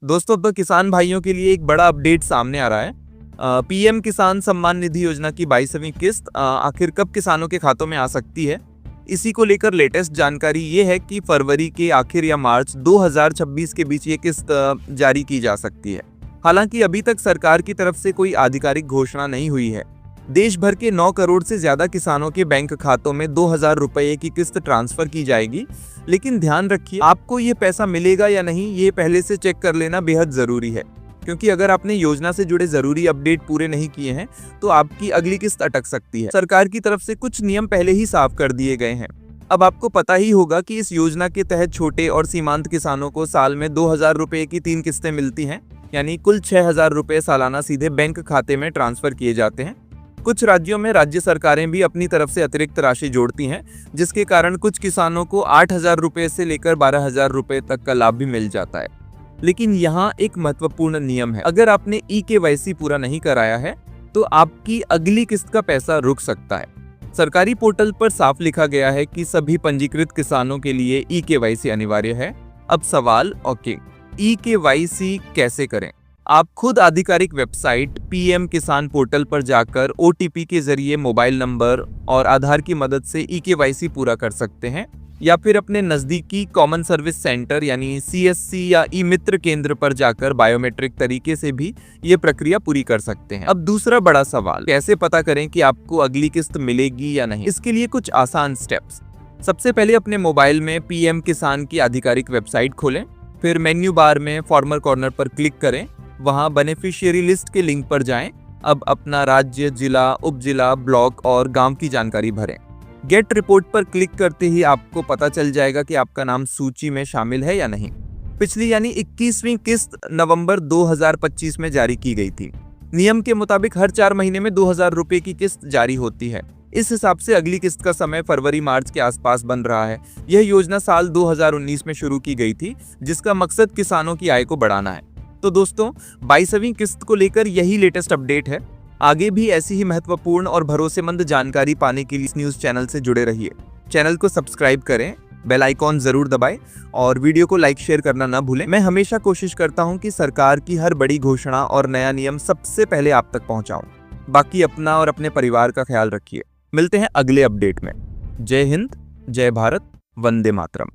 दोस्तों, अब तो किसान भाइयों के लिए एक बड़ा अपडेट सामने आ रहा है। पीएम किसान सम्मान निधि योजना की 22वीं किस्त आखिर कब किसानों के खातों में आ सकती है। इसी को लेकर लेटेस्ट जानकारी ये है कि फरवरी के आखिर या मार्च 2026 के बीच ये किस्त जारी की जा सकती है। हालांकि अभी तक सरकार की तरफ से कोई आधिकारिक घोषणा नहीं हुई है। देश भर के 9 करोड़ से ज्यादा किसानों के बैंक खातों में 2000 रुपए की किस्त ट्रांसफर की जाएगी। लेकिन ध्यान रखिए, आपको ये पैसा मिलेगा या नहीं ये पहले से चेक कर लेना बेहद जरूरी है, क्योंकि अगर आपने योजना से जुड़े जरूरी अपडेट पूरे नहीं किए हैं तो आपकी अगली किस्त अटक सकती है। सरकार की तरफ से कुछ नियम पहले ही साफ कर दिए गए हैं। अब आपको पता ही होगा कि इस योजना के तहत छोटे और सीमांत किसानों को साल में 2000 रुपए की 3 किस्तें मिलती हैं, यानी कुल 6000 रुपए सालाना सीधे बैंक खाते में ट्रांसफर किए जाते हैं। कुछ राज्यों में राज्य सरकारें भी अपनी तरफ से अतिरिक्त राशि जोड़ती हैं, जिसके कारण कुछ किसानों को 8000 रुपए से लेकर 12000 रुपए तक का लाभ भी मिल जाता है। लेकिन यहाँ एक महत्वपूर्ण नियम है, अगर आपने ई-केवाईसी पूरा नहीं कराया है तो आपकी अगली किस्त का पैसा रुक सकता है। सरकारी पोर्टल पर साफ लिखा गया है कि सभी पंजीकृत किसानों के लिए ई-केवाईसी अनिवार्य है। अब सवाल, ओके, ई-केवाईसी कैसे करें? आप खुद आधिकारिक वेबसाइट पीएम किसान पोर्टल पर जाकर ओटीपी के जरिए मोबाइल नंबर और आधार की मदद से ई-केवाईसी पूरा कर सकते हैं, या फिर अपने नजदीकी कॉमन सर्विस सेंटर यानी सीएससी या ई मित्र केंद्र पर जाकर बायोमेट्रिक तरीके से भी ये प्रक्रिया पूरी कर सकते हैं। अब दूसरा बड़ा सवाल, कैसे पता करें कि आपको अगली किस्त मिलेगी या नहीं? इसके लिए कुछ आसान स्टेप्स। सबसे पहले अपने मोबाइल में पीएम किसान की आधिकारिक वेबसाइट खोलें, फिर मेन्यू बार में फार्मर कॉर्नर पर क्लिक करें, वहां बेनिफिशियरी लिस्ट के लिंक पर जाएं। अब अपना राज्य, जिला, उपजिला, ब्लॉक और गांव की जानकारी भरें। गेट रिपोर्ट पर क्लिक करते ही आपको पता चल जाएगा कि आपका नाम सूची में शामिल है या नहीं। पिछली यानी 21वीं किस्त नवंबर 2025 में जारी की गई थी। नियम के मुताबिक हर 4 महीने में 2000 रुपए की किस्त जारी होती है। इस हिसाब से अगली किस्त का समय फरवरी मार्च के आसपास बन रहा है। यह योजना साल 2019 में शुरू की गई थी, जिसका मकसद किसानों की आय को बढ़ाना है। तो दोस्तों, 22वीं किस्त को लेकर यही लेटेस्ट अपडेट है। आगे भी ऐसी ही महत्वपूर्ण और भरोसेमंद जानकारी पाने के लिए इस न्यूज़ चैनल से जुड़े रहिए। चैनल को सब्सक्राइब करें, बेल आइकॉन जरूर दबाएं और वीडियो को लाइक शेयर करना ना भूलें। मैं हमेशा कोशिश करता हूं कि सरकार की हर बड़ी घोषणा और नया नियम सबसे पहले आप तक पहुंचाऊं। बाकी अपना और अपने परिवार का ख्याल रखिए। मिलते हैं अगले अपडेट में। जय हिंद, जय भारत, वंदे मातरम।